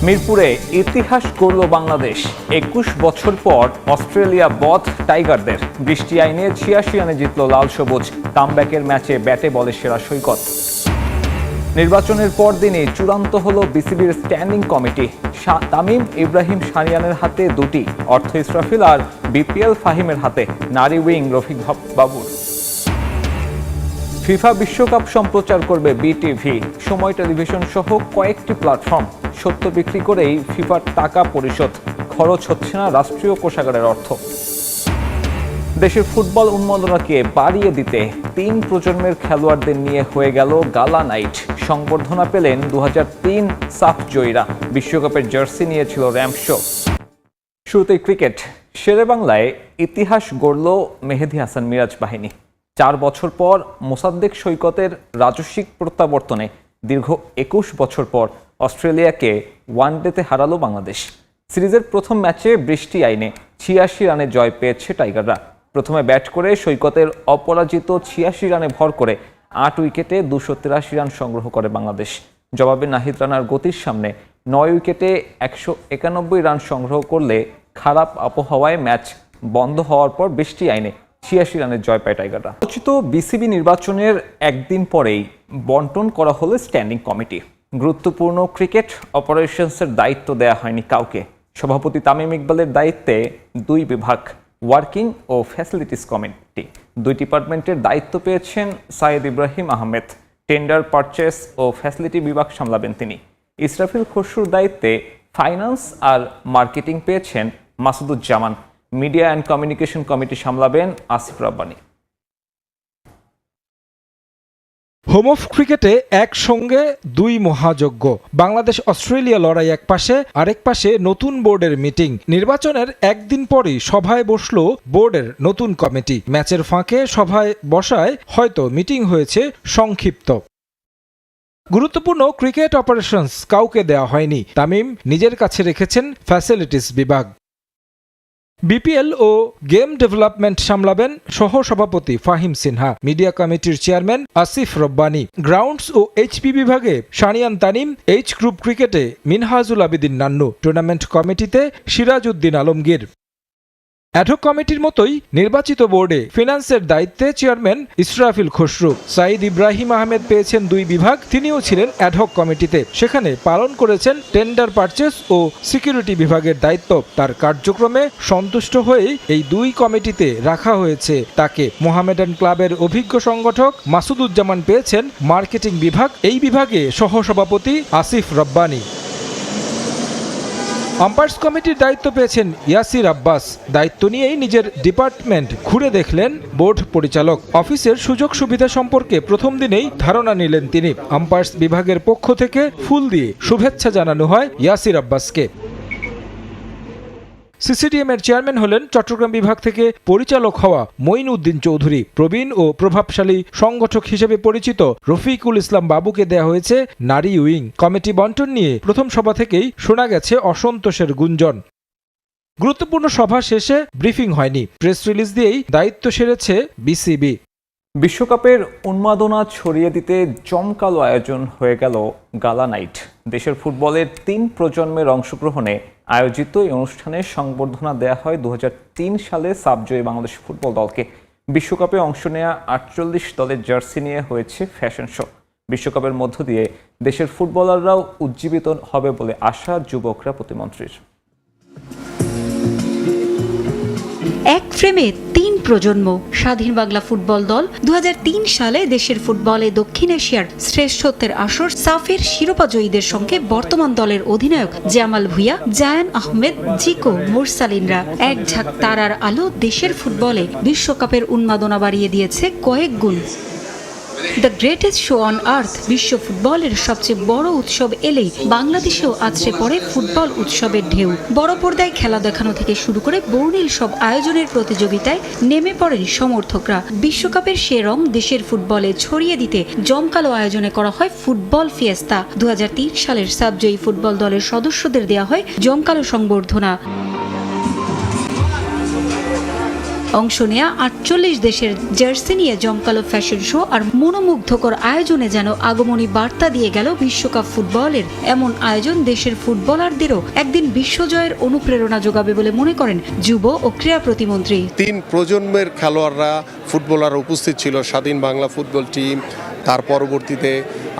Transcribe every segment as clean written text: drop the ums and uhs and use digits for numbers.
মিরপুরে ইতিহাস গড়ল বাংলাদেশ। ২১ বছর পর অস্ট্রেলিয়া বধ টাইগারদের। বৃষ্টি আইনে ৮৬ রানে জিতল লাল সবুজ। কামব্যাকের ম্যাচে ব্যাটে বলে সেরা সৈকত। নির্বাচনের পরদিনই চূড়ান্ত হলো বিসিবির স্ট্যান্ডিং কমিটি। তামিম ইব্রাহিম সানিয়ানের হাতে দুটি, অর্থ ইসরাফিল আর বিপিএল ফাহিমের হাতে নারী উইং রফিক বাবুর। ফিফা বিশ্বকাপ সম্প্রচার করবে বিটিভি। সময় টেলিভিশন সহ কয়েকটি প্ল্যাটফর্ম। সত্য বিক্রি করেই ফিফার টাকা পরিশোধ। খরচ হচ্ছে না রাষ্ট্রীয় কোষাগারের অর্থ। দেশের ফুটবল উন্মাদনাকে বাড়িয়ে দিতে ৩ প্রজন্মের খেলোয়াড়দের নিয়ে হয়ে গেল গালা নাইট। সংবর্ধনা পেলেন ২০০৩ সাফ জয়ীরা। বিশ্বকাপের জার্সি নিয়েছিল র্যাম্প শো। শুরুতেই ক্রিকেট। শেরেবাংলায় ইতিহাস গড়ল মেহেদী হাসান মিরাজ বাহিনী। ৪ বছর পর মোসাদ্দেক সৈকতের রাজস্বিক প্রত্যাবর্তনে দীর্ঘ ২১ বছর পর অস্ট্রেলিয়াকে ওয়ানডেতে হারালো বাংলাদেশ। সিরিজের প্রথম ম্যাচে বৃষ্টি আইনে ৮৬ রানে জয় পেয়েছে টাইগাররা। প্রথমে ব্যাট করে সৈকতের অপরাজিত ৮৬ রানে ভর করে ৮ উইকেটে ২৮৩ রান সংগ্রহ করে বাংলাদেশ। জবাবে নাহিদ রানার গতির সামনে ৯ উইকেটে ১৯১ রান সংগ্রহ করলে খারাপ আবহাওয়ায় ম্যাচ বন্ধ হওয়ার পর বৃষ্টি আইনে ৮৬ রানের জয় পায় টাইগাররা। আলোচিত বিসিবি নির্বাচনের একদিন পরেই বন্টন করা হলো স্ট্যান্ডিং কমিটি। গুরুত্বপূর্ণ ক্রিকেট অপারেশনসের দায়িত্ব দেয়া হয়নি কাউকে। সভাপতি তামিম ইকবালের দায়িত্বে ২ বিভাগ, ওয়ার্কিং ও ফ্যাসিলিটিস কমিটি। ২ ডিপার্টমেন্টের দায়িত্ব পেয়েছেন সাইদ ইব্রাহিম আহমেদ। টেন্ডার, পারচেস ও ফ্যাসিলিটি বিভাগ সামলাবেন তিনি। ইসরাফিল খসরুর দায়িত্বে ফাইন্যান্স আর মার্কেটিং পেয়েছেন Masuduzzaman. Media and communication committee সামলাবেন আসিফ রাব্বানী। হোম অফ ক্রিকেটে একসঙ্গে ২ মহাযজ্ঞ। বাংলাদেশ অস্ট্রেলিয়া লড়াই এক পাশে, আরেক পাশে নতুন বোর্ডের মিটিং। নির্বাচনের একদিন পরই সভায় বসলো বোর্ডের নতুন কমিটি। ম্যাচের ফাঁকে সভায় বসায় হয়তো মিটিং হয়েছে সংক্ষিপ্ত। গুরুত্বপূর্ণ ক্রিকেট অপারেশনস কাউকে দেওয়া হয়নি। তামিম নিজের কাছে রেখেছেন ফ্যাসিলিটিস বিভাগ। বিপিএল ও গেম ডেভেলপমেন্ট সামলাবেন সহ সভাপতি ফাহিম সিনহা। মিডিয়া কমিটির চেয়ারম্যান আসিফ রব্বানী। গ্রাউন্ডস ও এইচপি বিভাগে সানিয়ান তানিম। এইচ গ্রুপ ক্রিকেটে মিনহাজুল আবেদিন নান্নু। টুর্নামেন্ট কমিটিতে সিরাজ উদ্দিন আলমগীর। অ্যাডহক কমিটির মতোই নির্বাচিত বোর্ডে ফিন্যান্সের দায়িত্বে চেয়ারম্যান ইসরাফিল খসরু। সাইদ ইব্রাহিম আহমেদ পেয়েছেন ২ বিভাগ। তিনিও ছিলেন অ্যাডহক কমিটিতে। সেখানে পালন করেছেন টেন্ডার, পারচেস ও সিকিউরিটি বিভাগের দায়িত্ব। তার কার্যক্রমে সন্তুষ্ট হয়েই এই ২ কমিটিতে রাখা হয়েছে তাকে। মোহামেডান ক্লাবের অভিজ্ঞ সংগঠক মাসুদুজ্জামান পেয়েছেন মার্কেটিং বিভাগ। এই বিভাগে সহসভাপতি আসিফ রব্বানী। আম্পায়ার্স কমিটির দায়িত্ব পেয়েছেন ইয়াসির আব্বাস। দায়িত্ব নিয়েই নিজের ডিপার্টমেন্ট ঘুরে দেখলেন বোর্ড পরিচালক। অফিসের সুযোগ সুবিধা সম্পর্কে প্রথম দিনেই ধারণা নিলেন তিনি। আম্পায়ার্স বিভাগের পক্ষ থেকে ফুল দিয়ে শুভেচ্ছা জানানো হয় ইয়াসির আব্বাসকে। সিসিডিএম এর চেয়ারম্যান হলেন চট্টগ্রাম বিভাগ থেকে পরিচালক হওয়া মঈন উদ্দিন চৌধুরী। প্রবীণ ও প্রভাবশালী সংগঠক হিসেবে পরিচিত রফিকুল ইসলাম বাবুকে দেয়া হয়েছে নারী উইং। কমিটি বন্টন নিয়ে প্রথম সভা থেকেই শোনা গেছে অসন্তোষের গুঞ্জন। গুরুত্বপূর্ণ সভা শেষে ব্রিফিং হয়নি। প্রেস রিলিজ দিয়েই দায়িত্ব সেরেছে বিসিবি। বিশ্বকাপের উন্মাদনা ছড়িয়ে দিতে জমকালো আয়োজন হয়ে গেল গালা নাইট। দেশের ফুটবলের ৩ প্রজন্মের অংশগ্রহণে আয়োজিত এই অনুষ্ঠানে সংবর্ধনা দেয়া হয় ২০০৩ সালে সাবজয়ী বাংলাদেশ ফুটবল দলকে। বিশ্বকাপে অংশ নেয়া ৪৮ দলের জার্সি নিয়ে হয়েছে ফ্যাশন শো। বিশ্বকাপের মধ্য দিয়ে দেশের ফুটবলাররাও উজ্জীবিত হবে বলে আশা যুবকরা প্রতিমন্ত্রীর। এক ফ্রেমে ৩ প্রজন্ম। স্বাধীন বাংলা ফুটবল দল ২০০৩ সালে দেশের ফুটবলে দক্ষিণ এশিয়ার শ্রেষ্ঠত্বের আসর সাফের শিরোপা জয়ীদের সঙ্গে বর্তমান দলের অধিনায়ক জামাল ভুঁইয়া, জায়ান আহমেদ, জিকো, মুরসালিনরা। এক ঝাঁক তারার আলো দেশের ফুটবলে বিশ্বকাপের উন্মাদনা বাড়িয়ে দিয়েছে কয়েক গুণ। The greatest show on earth, বিশ্ব ফুটবলের সবচেয়ে বড় উৎসব এলেই বাংলাদেশেও আছড়ে পড়ে ফুটবল উৎসবের ঢেউ। বড় পর্দায় খেলা দেখানো থেকে শুরু করে বর্ণিল সব আয়োজনের প্রতিযোগিতায় নেমে পড়েন সমর্থকরা। বিশ্বকাপের সে রং দেশের ফুটবলে ছড়িয়ে দিতে জমকালো আয়োজনে করা হয় ফুটবল ফিয়েস্তা। ২০০৩ সালের সাবজয়ী ফুটবল দলের সদস্যদের দেয়া হয় জমকালো সংবর্ধনা। অংশ নেয়া 48 দেশের জার্সি নিয়ে জমকালো ফ্যাশন শো আর মনোমুগ্ধকর আয়োজনে যেন আগমনী বার্তা দিয়ে গেল বিশ্বকাপ ফুটবলের। এমন আয়োজন দেশের ফুটবলারদেরও একদিন বিশ্বজয়ের অনুপ্রেরণা যোগাবে বলে মনে করেন যুব ও ক্রীড়া প্রতিমন্ত্রী। 3 প্রজন্মের খেলোয়াড়রা ফুটবলার উপস্থিত ছিল, স্বাধীন বাংলা ফুটবল টিম, তার পরবর্তীতে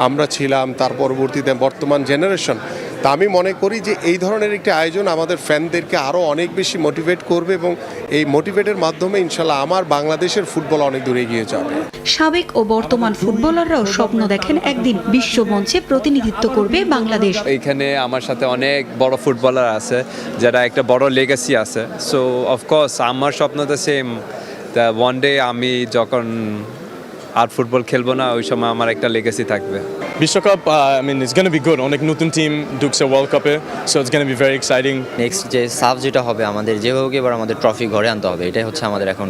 আমরা ছিলাম, তার পরবর্তীতে বর্তমান জেনারেশন। তা আমি মনে করি যে এই ধরনের একটি আয়োজন আমাদের ফ্যানদেরকে আরও অনেক বেশি মোটিভেট করবে এবং এই মোটিভেটের মাধ্যমে ইনশাল্লাহ আমার বাংলাদেশের ফুটবল অনেক দূরে এগিয়ে যাবে। সাবেক ও বর্তমান ফুটবলাররাও স্বপ্ন দেখেন একদিন বিশ্ব মঞ্চে প্রতিনিধিত্ব করবে বাংলাদেশ। এইখানে আমার সাথে অনেক বড় ফুটবলার আছে যারা একটা বড় লেগাসি আছে। সো অফকোর্স আমার স্বপ্ন তো সেম, ওয়ান ডে আমি যখন আর ফুটবল খেলবো না ওই সময় আমার একটা লেগাসি থাকবে। বিশ্বকাপ ইটস গোনা বি গুড। অনেক নতুন টিম ঢুকছে ওয়ার্ল্ড কাপে, so it's gonna be very exciting. Next যে সাফ যেটা হবে আমাদের যেভাবে এবার আমাদের ট্রফি ঘরে আনতে হবে, এটাই হচ্ছে আমাদের এখন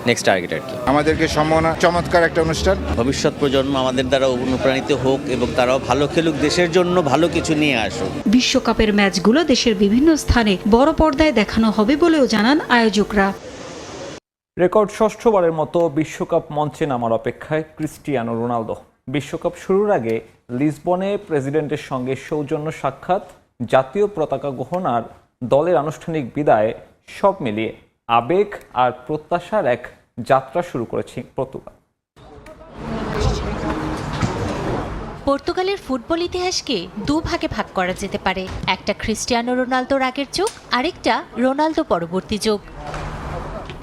নেক্সট টার্গেট আর কি। আমাদেরকে সম্মাননা চমৎকার একটা অনুষ্ঠান। ভবিষ্যৎ প্রজন্ম আমাদের দ্বারা অনুপ্রাণিত হোক এবং তারাও ভালো খেলুক, দেশের জন্য ভালো কিছু নিয়ে আসুক। বিশ্বকাপের ম্যাচগুলো দেশের বিভিন্ন স্থানে বড় পর্দায় দেখানো হবে বলেও জানান আয়োজকরা। রেকর্ড ষষ্ঠবারের মতো বিশ্বকাপ মঞ্চে নামার অপেক্ষায় ক্রিস্টিয়ানো রোনালদো। বিশ্বকাপ শুরুর আগে লিসবনে প্রেসিডেন্টের সঙ্গে সৌজন্য সাক্ষাৎ, জাতীয় পতাকা গ্রহণ আর দলের আনুষ্ঠানিক বিদায়, সব মিলিয়ে আবেগ আর প্রত্যাশার এক যাত্রা শুরু করেছে পর্তুগাল। পর্তুগালের ফুটবল ইতিহাসকে দুভাগে ভাগ করা যেতে পারে, একটা ক্রিস্টিয়ানো রোনালদোর আগের যুগ, আরেকটা রোনালদো পরবর্তী যুগ।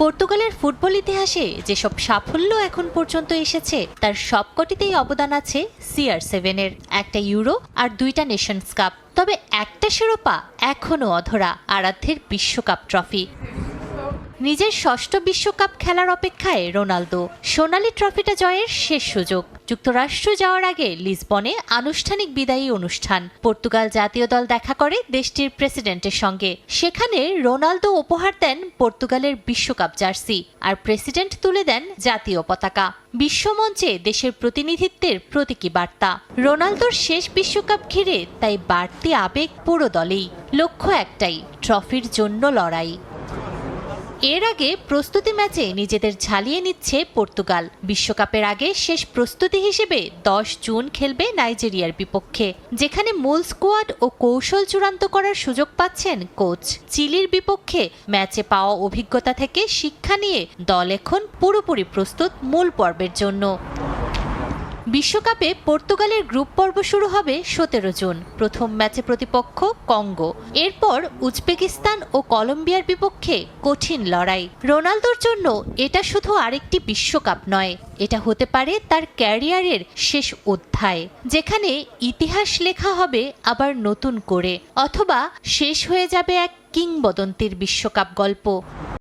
পর্তুগালের ফুটবল ইতিহাসে যেসব সাফল্য এখন পর্যন্ত এসেছে তার সবকটিতেই অবদান আছে CR7-এর, একটা ইউরো আর 2টা নেশনস কাপ। তবে একটা শিরোপা এখনও অধরা, আরাধ্যের বিশ্বকাপ ট্রফি। নিজের ষষ্ঠ বিশ্বকাপ খেলার অপেক্ষায় রোনালদো। সোনালী ট্রফিটা জয়ের শেষ সুযোগ। যুক্তরাষ্ট্র যাওয়ার আগে লিসবনে আনুষ্ঠানিক বিদায়ী অনুষ্ঠান। পর্তুগাল জাতীয় দল দেখা করে দেশটির প্রেসিডেন্টের সঙ্গে। সেখানে রোনালদো উপহার দেন পর্তুগালের বিশ্বকাপ জার্সি, আর প্রেসিডেন্ট তুলে দেন জাতীয় পতাকা। বিশ্বমঞ্চে দেশের প্রতিনিধিত্বের প্রতীকী বার্তা। রোনালদোর শেষ বিশ্বকাপ ঘিরে তাই বাড়তি আবেগ পুরো দলেই। লক্ষ্য একটাই, ট্রফির জন্য লড়াই। এর আগে প্রস্তুতি ম্যাচে নিজেদের ঝালিয়ে নিচ্ছে পর্তুগাল। বিশ্বকাপের আগে শেষ প্রস্তুতি হিসেবে 10 জুন খেলবে নাইজেরিয়ার বিপক্ষে, যেখানে মূল স্কোয়াড ও কৌশল চূড়ান্ত করার সুযোগ পাচ্ছেন কোচ। চিলির বিপক্ষে ম্যাচে পাওয়া অভিজ্ঞতা থেকে শিক্ষা নিয়ে দল এখন পুরোপুরি প্রস্তুত মূল পর্বের জন্য। বিশ্বকাপে পর্তুগালের গ্রুপ পর্ব শুরু হবে 17 জুন। প্রথম ম্যাচে প্রতিপক্ষ কঙ্গো, এরপর উজবেকিস্তান ও কলম্বিয়ার বিপক্ষে কঠিন লড়াই। রোনালদোর জন্য এটা শুধু আরেকটি বিশ্বকাপ নয়, এটা হতে পারে তার ক্যারিয়ারের শেষ অধ্যায়, যেখানে ইতিহাস লেখা হবে আবার নতুন করে, অথবা শেষ হয়ে যাবে এক কিংবদন্তির বিশ্বকাপ গল্প।